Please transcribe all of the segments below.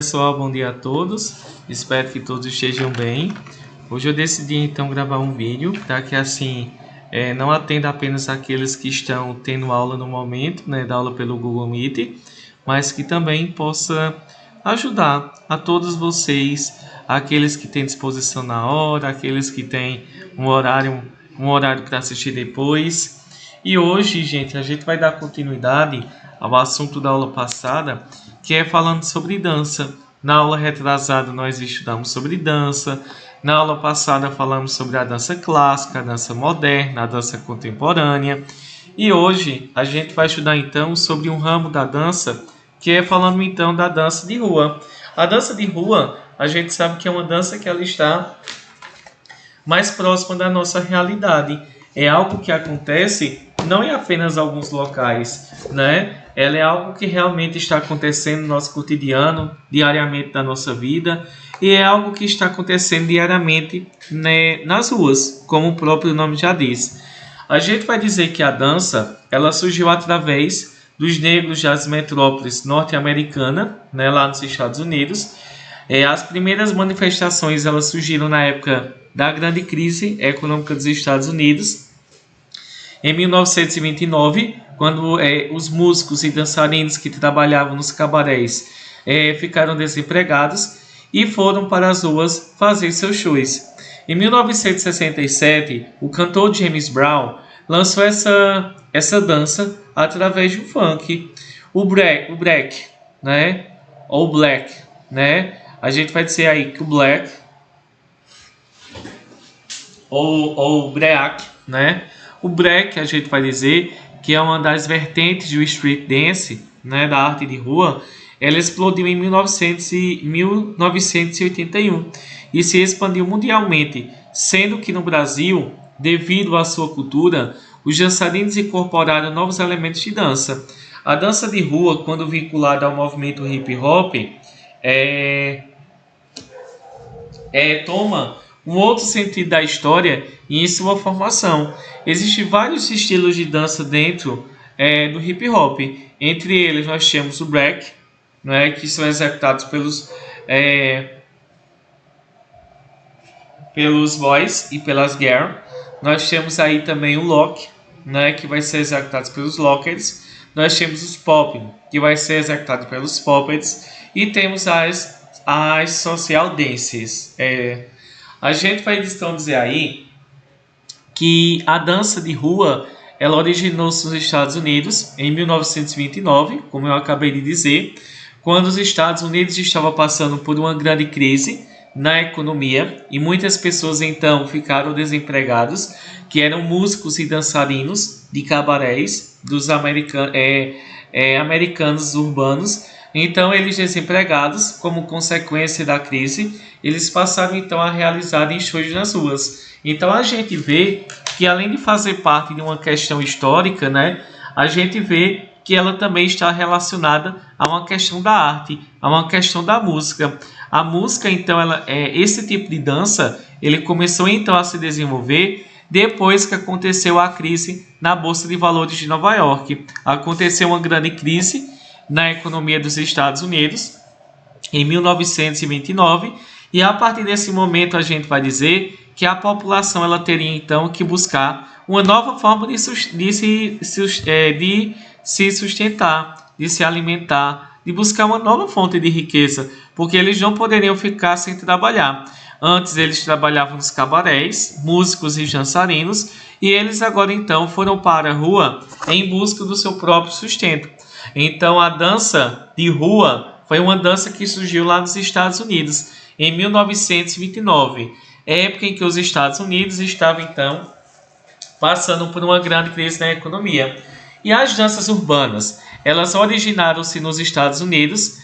Pessoal, bom dia a todos. Espero que todos estejam bem. Hoje eu decidi então gravar um vídeo para que assim não atenda apenas aqueles que estão tendo aula no momento, né, da aula pelo Google Meet, mas que também possa ajudar a todos vocês, aqueles que têm disposição na hora, aqueles que têm um horário para assistir depois. E hoje, gente, a gente vai dar continuidade ao assunto da aula passada, que é falando sobre dança. Na aula retrasada nós estudamos sobre dança. Na aula passada falamos sobre a dança clássica, a dança moderna, a dança contemporânea. E hoje a gente vai estudar então sobre um ramo da dança, que é falando então da dança de rua. A dança de rua, a gente sabe que é uma dança que ela está mais próxima da nossa realidade. É algo que acontece não em apenas alguns locais, né? Ela é algo que realmente está acontecendo no nosso cotidiano, diariamente da nossa vida, e é algo que está acontecendo diariamente, né, nas ruas, como o próprio nome já diz. A gente vai dizer que a dança, ela surgiu através dos negros das metrópoles norte-americanas, né, lá nos Estados Unidos. As primeiras manifestações elas surgiram na época da grande crise econômica dos Estados Unidos, em 1929, quando os músicos e dançarinos que trabalhavam nos cabarés ficaram desempregados e foram para as ruas fazer seus shows. Em 1967, o cantor James Brown lançou essa dança através do funk, o break, né? Ou black, né? A gente vai dizer aí que o black ou break, né? O break, a gente vai dizer que é uma das vertentes do street dance, né, da arte de rua. Ela explodiu em 1981 e se expandiu mundialmente, sendo que no Brasil, devido à sua cultura, os dançarinos incorporaram novos elementos de dança. A dança de rua, quando vinculada ao movimento hip hop, toma um outro sentido da história e em sua formação. Existem vários estilos de dança dentro do hip hop. Entre eles nós temos o break, né, que são executados pelos boys e pelas girls. Nós temos aí também o lock, né, que vai ser executado pelos lockers. Nós temos os popping, que vai ser executado pelos poppets. E temos as social dances. A gente vai então dizer aí que a dança de rua ela originou-se nos Estados Unidos em 1929, como eu acabei de dizer, quando os Estados Unidos estavam passando por uma grande crise na economia e muitas pessoas então ficaram desempregados, que eram músicos e dançarinos de cabarés dos americanos urbanos. Então, eles desempregados, como consequência da crise, eles passaram então a realizar shows nas ruas. Então, a gente vê que além de fazer parte de uma questão histórica, né, a gente vê que ela também está relacionada a uma questão da arte, a uma questão da música. A música, então, esse tipo de dança, ele começou então a se desenvolver depois que aconteceu a crise na Bolsa de Valores de Nova York. Aconteceu uma grande crise na economia dos Estados Unidos em 1929 e a partir desse momento a gente vai dizer que a população ela teria então que buscar uma nova forma de se sustentar, de se alimentar, de buscar uma nova fonte de riqueza, porque eles não poderiam ficar sem trabalhar. Antes eles trabalhavam nos cabarés, músicos e dançarinos, e eles agora então foram para a rua em busca do seu próprio sustento. Então a dança de rua foi uma dança que surgiu lá nos Estados Unidos em 1929, época em que os Estados Unidos estavam então passando por uma grande crise na economia. E as danças urbanas, elas originaram-se nos Estados Unidos,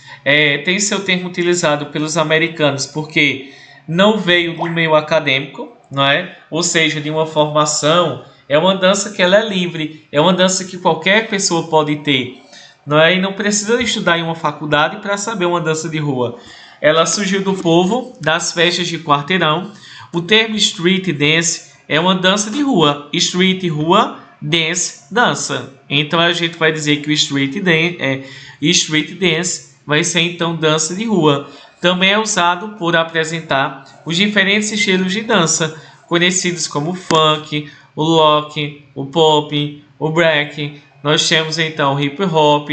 tem seu termo utilizado pelos americanos porque não veio do meio acadêmico, não é? Ou seja, de uma formação. É uma dança que ela é livre, é uma dança que qualquer pessoa pode ter, não é? E não precisa estudar em uma faculdade para saber uma dança de rua. Ela surgiu do povo, das festas de quarteirão. O termo street dance é uma dança de rua. Street, rua, dance, dança. Então a gente vai dizer que o street dance vai ser então dança de rua. Também é usado por apresentar os diferentes estilos de dança, conhecidos como o funk, o rock, o pop, o break. Nós temos então o hip hop,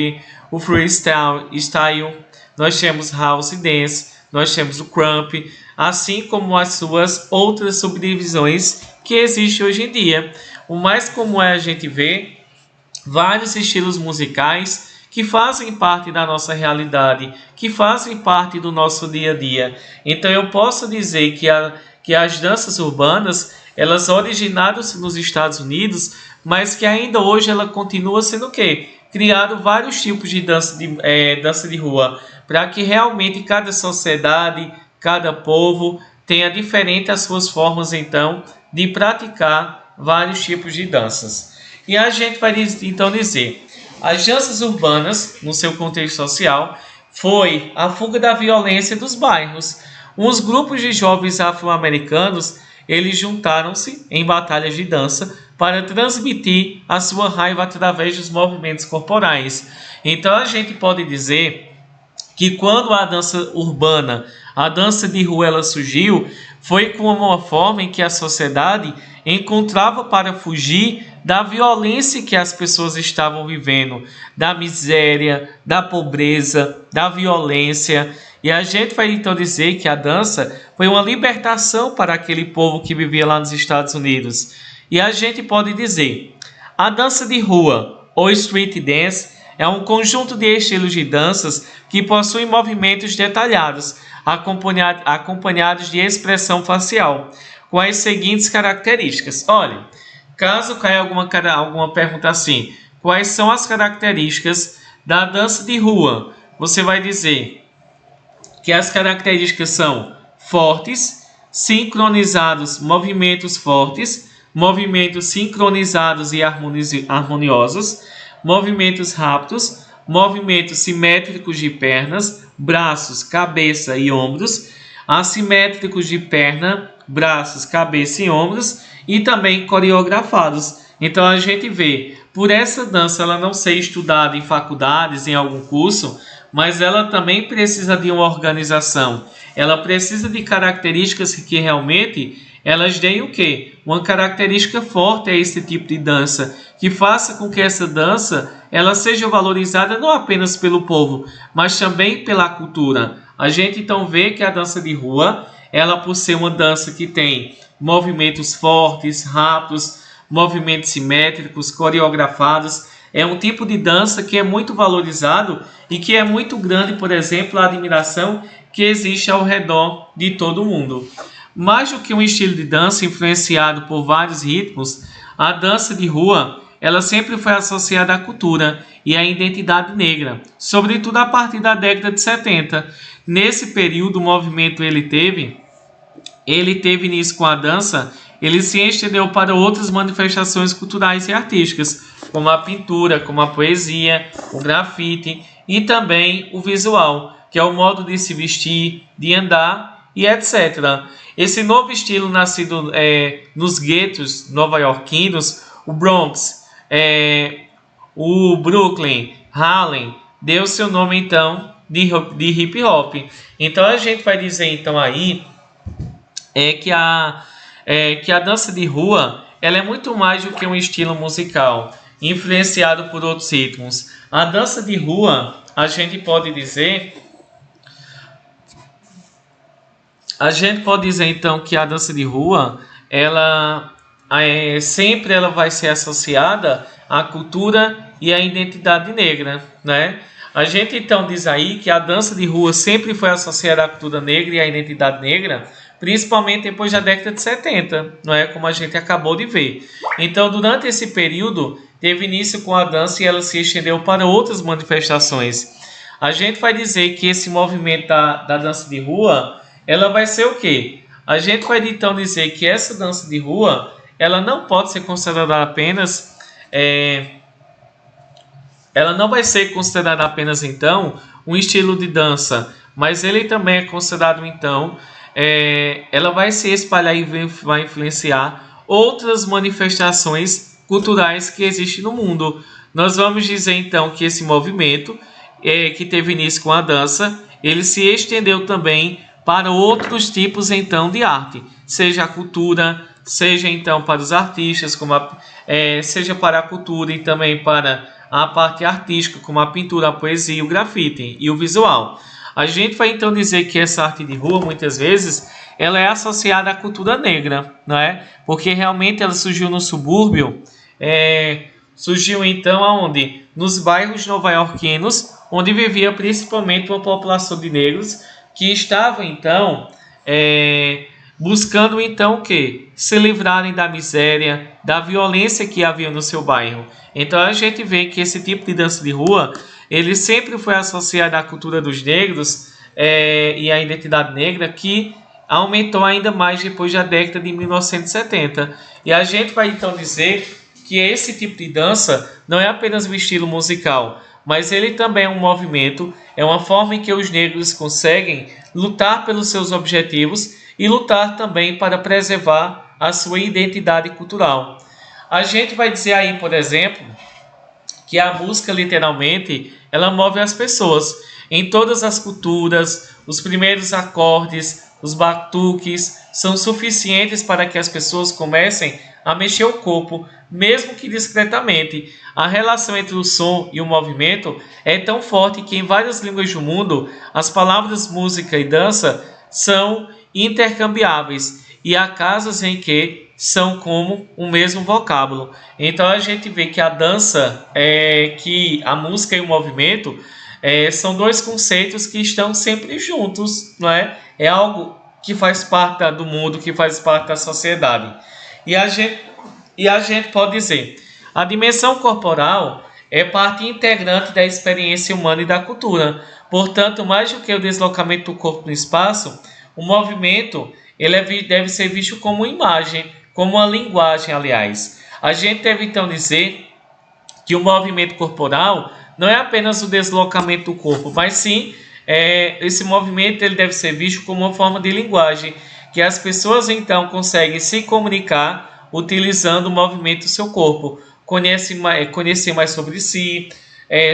o freestyle, nós temos house dance, nós temos o crump, assim como as suas outras subdivisões que existem hoje em dia. O mais comum é a gente ver vários estilos musicais que fazem parte da nossa realidade, que fazem parte do nosso dia a dia. Então eu posso dizer que as danças urbanas, elas originaram-se nos Estados Unidos, mas que ainda hoje ela continua sendo o quê? Criado vários tipos de dança de rua, para que realmente cada sociedade, cada povo tenha diferente as suas formas então de praticar vários tipos de danças. E a gente vai então dizer, as danças urbanas, no seu contexto social, foi a fuga da violência dos bairros. Uns grupos de jovens afro-americanos, eles juntaram-se em batalhas de dança para transmitir a sua raiva através dos movimentos corporais. Então a gente pode dizer que quando a dança urbana, a dança de rua, ela surgiu, foi como uma forma em que a sociedade encontrava para fugir da violência que as pessoas estavam vivendo, da miséria, da pobreza, da violência. E a gente vai então dizer que a dança foi uma libertação para aquele povo que vivia lá nos Estados Unidos. E a gente pode dizer, a dança de rua ou street dance é um conjunto de estilos de danças que possuem movimentos detalhados, acompanhados de expressão facial, com as seguintes características. Olha, caso caia alguma pergunta assim, quais são as características da dança de rua? Você vai dizer que as características são fortes, sincronizados, movimentos fortes, movimentos sincronizados e harmoniosos, movimentos rápidos, movimentos simétricos de pernas, braços, cabeça e ombros, assimétricos de perna, braços, cabeça e ombros e também coreografados. Então a gente vê, por essa dança ela não ser estudada em faculdades, em algum curso, mas ela também precisa de uma organização. Ela precisa de características que realmente elas deem o quê? Uma característica forte a esse tipo de dança, que faça com que essa dança ela seja valorizada não apenas pelo povo, mas também pela cultura. A gente então vê que a dança de rua, ela por ser uma dança que tem movimentos fortes, rápidos, movimentos simétricos, coreografados, é um tipo de dança que é muito valorizado e que é muito grande, por exemplo, a admiração que existe ao redor de todo mundo. Mais do que um estilo de dança influenciado por vários ritmos, a dança de rua ela sempre foi associada à cultura e à identidade negra, sobretudo a partir da década de 70. Nesse período, o movimento ele teve início com a dança, ele se estendeu para outras manifestações culturais e artísticas, como a pintura, como a poesia, o grafite e também o visual, que é o modo de se vestir, de andar e etc. Esse novo estilo nascido nos guetos nova-iorquinos, o Bronx, o Brooklyn, Harlem, deu seu nome então de hip hop. Então a gente vai dizer então aí que a dança de rua ela é muito mais do que um estilo musical influenciado por outros ritmos. A dança de rua a gente pode dizer então que a dança de rua ela sempre ela vai ser associada à cultura e à identidade negra, né? A gente então diz aí que a dança de rua sempre foi associada à cultura negra e à identidade negra, principalmente depois da década de 70, não é? Como a gente acabou de ver. Então, durante esse período, teve início com a dança e ela se estendeu para outras manifestações. A gente vai dizer que esse movimento da dança de rua, ela vai ser o quê? A gente vai então dizer que essa dança de rua, ela não pode ser considerada apenas... ela não vai ser considerada apenas então um estilo de dança, mas ele também é considerado então, ela vai se espalhar e vai influenciar outras manifestações culturais que existem no mundo. Nós vamos dizer então que esse movimento que teve início com a dança, ele se estendeu também para outros tipos então de arte, seja a cultura, seja então para os artistas, seja para a cultura e também para a parte artística, como a pintura, a poesia, o grafite e o visual. A gente vai então dizer que essa arte de rua, muitas vezes, ela é associada à cultura negra, não é? Porque realmente ela surgiu no subúrbio, surgiu então aonde? Nos bairros nova-iorquinos, onde vivia principalmente uma população de negros que estavam então buscando então o quê? Se livrarem da miséria, da violência que havia no seu bairro. Então a gente vê que esse tipo de dança de rua, ele sempre foi associado à cultura dos negros e à identidade negra, que aumentou ainda mais depois da década de 1970. E a gente vai então dizer que esse tipo de dança não é apenas um estilo musical, mas ele também é um movimento, é uma forma em que os negros conseguem lutar pelos seus objetivos e lutar também para preservar a sua identidade cultural. A gente vai dizer aí, por exemplo, que a música literalmente ela move as pessoas. Em todas as culturas, os primeiros acordes, os batuques são suficientes para que as pessoas comecem a mexer o corpo, mesmo que discretamente. A relação entre o som e o movimento é tão forte que em várias línguas do mundo as palavras música e dança são intercambiáveis e há casos em que são como o mesmo vocábulo. Então a gente vê que a dança, que a música e o movimento são dois conceitos que estão sempre juntos, não é? É algo que faz parte do mundo, que faz parte da sociedade. E a gente pode dizer, a dimensão corporal é parte integrante da experiência humana e da cultura. Portanto, mais do que o deslocamento do corpo no espaço, o movimento deve ser visto como uma imagem, como uma linguagem, aliás. A gente deve então dizer que o movimento corporal não é apenas o deslocamento do corpo, mas sim esse movimento ele deve ser visto como uma forma de linguagem, que as pessoas então conseguem se comunicar utilizando o movimento do seu corpo, conhecer mais sobre si,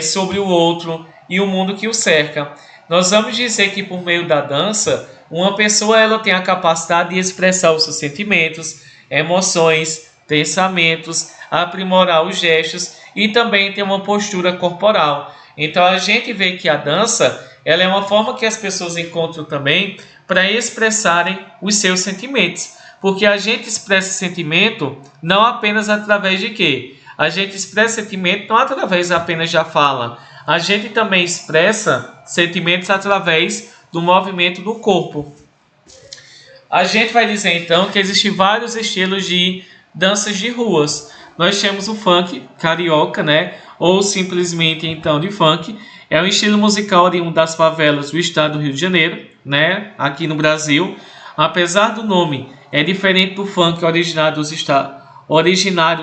sobre o outro e o mundo que o cerca. Nós vamos dizer que por meio da dança, uma pessoa ela tem a capacidade de expressar os seus sentimentos, emoções, pensamentos, aprimorar os gestos e também ter uma postura corporal. Então a gente vê que a dança ela é uma forma que as pessoas encontram também para expressarem os seus sentimentos. Porque a gente expressa sentimento não apenas através de quê? A gente expressa sentimento não através apenas da fala. A gente também expressa sentimentos através do movimento do corpo. A gente vai dizer então que existem vários estilos de danças de ruas. Nós temos o funk carioca, né? Ou simplesmente então de funk. É um estilo musical oriundo das favelas do estado do Rio de Janeiro, né? Aqui no Brasil. Apesar do nome, é diferente do funk originário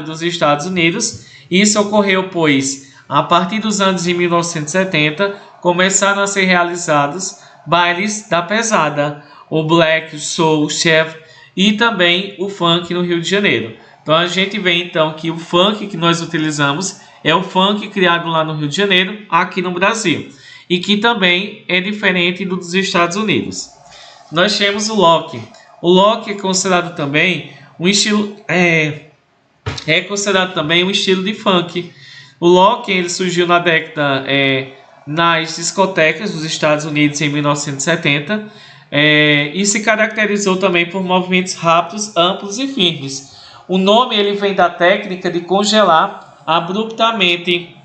dos Estados Unidos. Isso ocorreu pois, a partir dos anos de 1970, começaram a ser realizados bailes da pesada, o black, o soul, o chef e também o funk no Rio de Janeiro. Então a gente vê então que o funk que nós utilizamos é o funk criado lá no Rio de Janeiro, aqui no Brasil, e que também é diferente do dos Estados Unidos. Nós temos o lock. O lock é considerado também um estilo considerado também um estilo de funk. O lock ele surgiu na década nas discotecas dos Estados Unidos em 1970 e se caracterizou também por movimentos rápidos, amplos e firmes. O nome ele vem da técnica de congelar abruptamente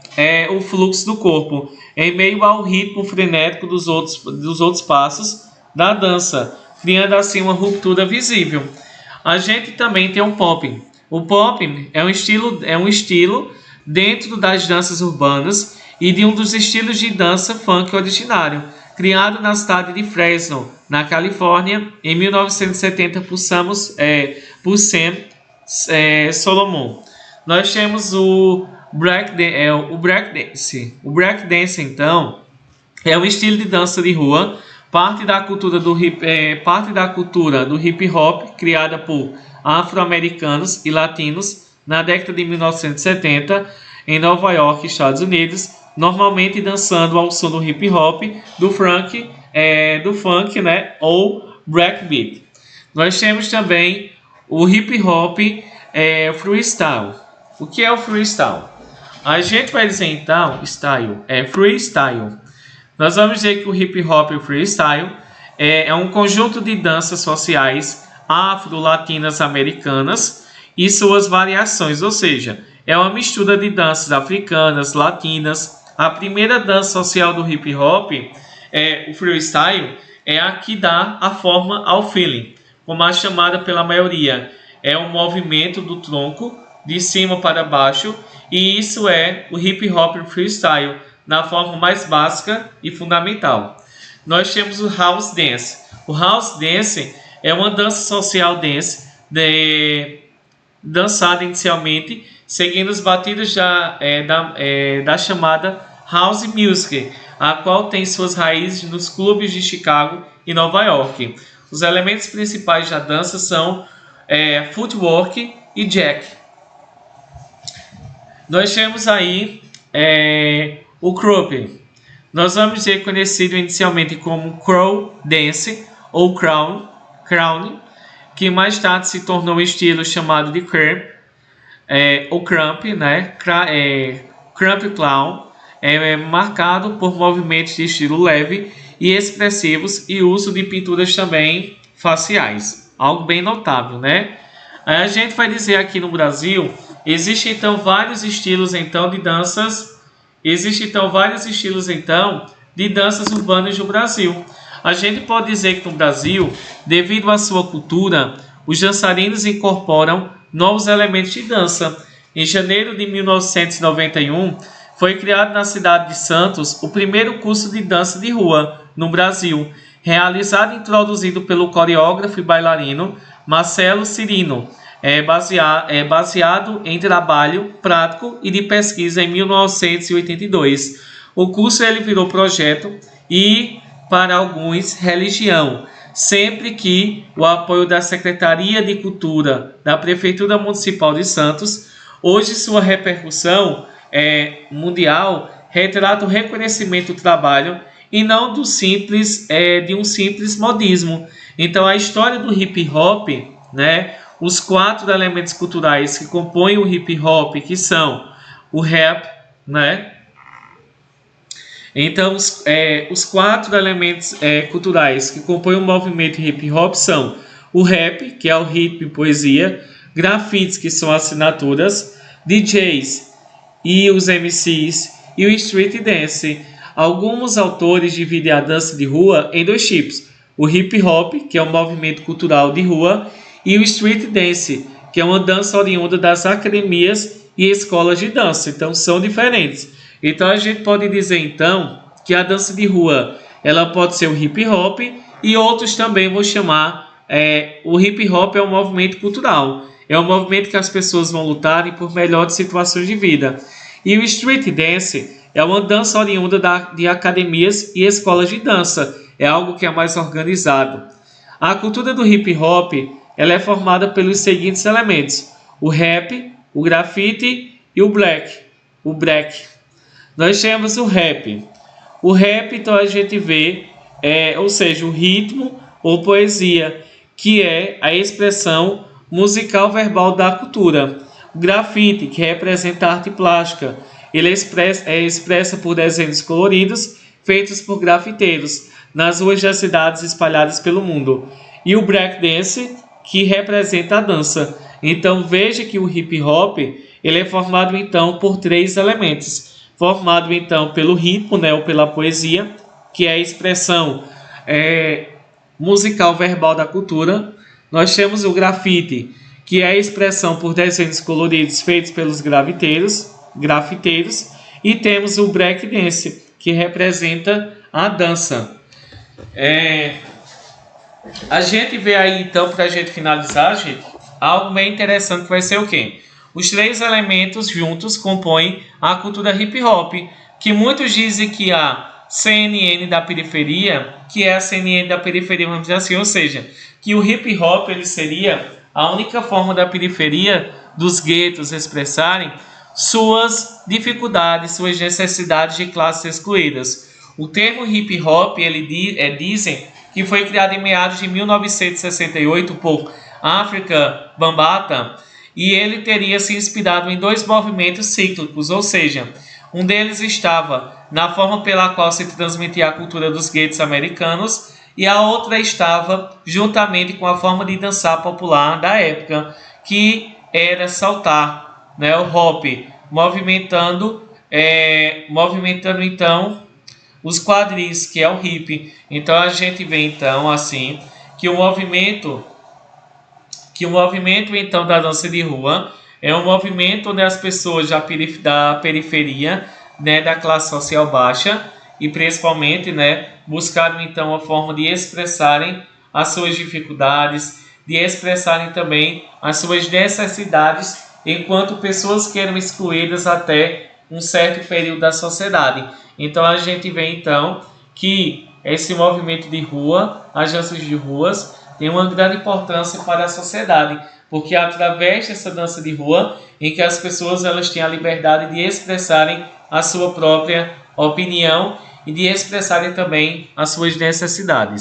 o fluxo do corpo em meio ao ritmo frenético dos outros passos da dança, criando assim uma ruptura visível. A gente também tem um popping. O popping é um estilo dentro das danças urbanas e de um dos estilos de dança funk originário, criado na cidade de Fresno, na Califórnia, em 1970 por Sam Solomon. Nós temos o breakdance. O breakdance, então, é um estilo de dança de rua, parte da cultura do hip hop, criada por afro-americanos e latinos na década de 1970 em Nova York, Estados Unidos, normalmente dançando ao som do hip hop, do funk, né, ou breakbeat. Nós temos também o hip hop freestyle. O que é o freestyle? A gente vai dizer então, style, freestyle. Nós vamos dizer que o hip hop freestyle é um conjunto de danças sociais afro-latinas americanas e suas variações, ou seja, é uma mistura de danças africanas, latinas. A primeira dança social do hip hop, o freestyle, é a que dá a forma ao feeling, como a chamada pela maioria. É um movimento do tronco de cima para baixo, e isso é o hip hop freestyle na forma mais básica e fundamental. Nós temos o house dance. O house dance é uma dança social dance dançada inicialmente seguindo os batidos da chamada house music, a qual tem suas raízes nos clubes de Chicago e Nova York. Os elementos principais da dança são footwork e jack. Nós temos aí o cropping. Nós vamos dizer conhecido inicialmente como crow dance ou crown, que mais tarde se tornou um estilo chamado de crump, ou crump, né? Crump clown é marcado por movimentos de estilo leve e expressivos e uso de pinturas também faciais, algo bem notável, né? A gente vai dizer aqui no Brasil, existem então vários estilos então de danças urbanas no Brasil. A gente pode dizer que no Brasil, devido à sua cultura, os dançarinos incorporam novos elementos de dança. Em janeiro de 1991, foi criado na cidade de Santos o primeiro curso de dança de rua no Brasil, realizado e introduzido pelo coreógrafo e bailarino Marcelo Cirino, baseado em trabalho prático e de pesquisa em 1982. O curso ele virou projeto e, para alguns, religião, sempre que o apoio da Secretaria de Cultura da Prefeitura Municipal de Santos, hoje sua repercussão mundial, retrata o reconhecimento do trabalho e não de um simples modismo. Então, a história do hip hop, né, os 4 elementos culturais que compõem o hip hop, que são o rap, né? Então, os 4 elementos culturais que compõem o movimento hip hop são o rap, que é o ritmo e poesia, grafites, que são assinaturas, DJs e os MCs, e o street dance. Alguns autores dividem a dança de rua em 2 tipos: o hip hop, que é um movimento cultural de rua, e o street dance, que é uma dança oriunda das academias e escolas de dança. Então, são diferentes. Então, a gente pode dizer, então, que a dança de rua ela pode ser o hip hop, e outros também vão chamar o hip hop é um movimento cultural. É um movimento que as pessoas vão lutarem por melhores situações de vida. E o street dance é uma dança oriunda de academias e escolas de dança. É algo que é mais organizado. A cultura do hip hop ela é formada pelos seguintes elementos: o rap, o grafite e o break. Nós temos o rap. O rap, então, a gente vê, ou seja, o ritmo ou poesia, que é a expressão musical verbal da cultura. O grafite, que representa a arte plástica, ele é expressa por desenhos coloridos feitos por grafiteiros nas ruas das cidades espalhadas pelo mundo. E o breakdance, que representa a dança. Então, veja que o hip hop ele é formado então por 3 elementos. Formado então pelo ritmo, né, ou pela poesia, que é a expressão musical verbal da cultura. Nós temos o grafite, que é a expressão por desenhos coloridos feitos pelos grafiteiros. E temos o breakdance, que representa a dança. A gente vê aí então, para a gente finalizar, gente, algo bem interessante que vai ser o quê? Os 3 elementos juntos compõem a cultura hip hop, que muitos dizem que a CNN da periferia, vamos dizer assim, ou seja, que o hip hop ele seria a única forma da periferia dos guetos expressarem suas dificuldades, suas necessidades de classes excluídas. O termo hip hop, dizem que foi criado em meados de 1968 por Afrika Bambaataa, e ele teria se inspirado em dois movimentos cíclicos, ou seja, um deles estava na forma pela qual se transmitia a cultura dos guetos americanos, e a outra estava juntamente com a forma de dançar popular da época, que era saltar, né, o hop, movimentando então os quadris, que é o hip. Então a gente vê então assim que o movimento então da dança de rua é um movimento onde as pessoas da periferia, né, da classe social baixa, e principalmente, né, buscaram então a forma de expressarem as suas dificuldades, de expressarem também as suas necessidades enquanto pessoas que eram excluídas até um certo período da sociedade. Então a gente vê então que esse movimento de rua, as danças de ruas, tem uma grande importância para a sociedade, porque através dessa dança de rua em que as pessoas elas têm a liberdade de expressarem a sua própria opinião e de expressarem também as suas necessidades.